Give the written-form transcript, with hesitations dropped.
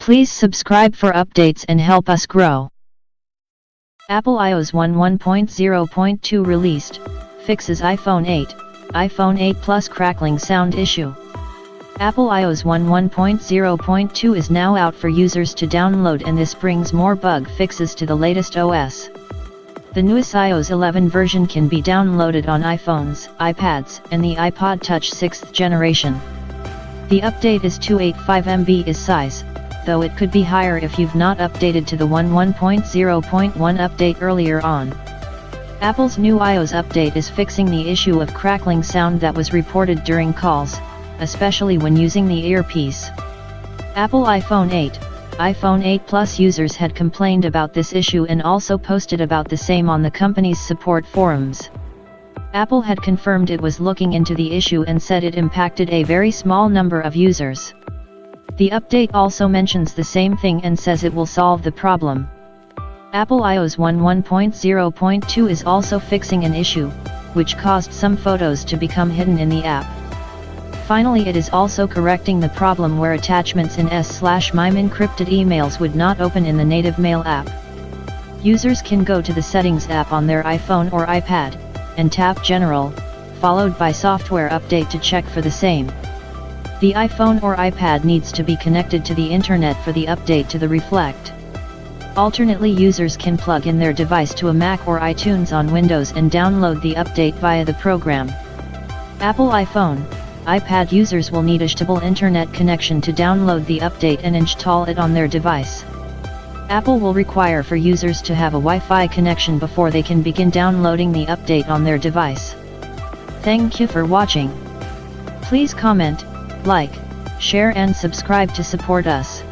Please subscribe for updates and help us grow. Apple iOS 11.0.2 released, fixes iPhone 8, iPhone 8 Plus crackling sound issue. Apple iOS 11.0.2 is now out for users to download, and this brings more bug fixes to the latest OS. The newest iOS 11 version can be downloaded on iPhones, iPads, and the iPod Touch 6th generation. The update is 285 MB is size, though it could be higher if you've not updated to the 11.0.1 update earlier on. Apple's new iOS update is fixing the issue of crackling sound that was reported during calls, especially when using the earpiece. Apple iPhone 8, iPhone 8 Plus users had complained about this issue and also posted about the same on the company's support forums. Apple had confirmed it was looking into the issue and said it impacted a very small number of users. The update also mentions the same thing and says it will solve the problem. Apple iOS 11.0.2 is also fixing an issue, which caused some photos to become hidden in the app. Finally, it is also correcting the problem where attachments in S/MIME encrypted emails would not open in the native Mail app. Users can go to the Settings app on their iPhone or iPad, and tap General, followed by Software Update to check for the same. The iPhone or iPad needs to be connected to the internet for the update to the Reflect. Alternately, users can plug in their device to a Mac or iTunes on Windows and download the update via the program. Apple iPhone, iPad users will need a stable internet connection to download the update and install it on their device. Apple will require for users to have a Wi-Fi connection before they can begin downloading the update on their device. Thank you for watching. Please comment, like, share and subscribe to support us.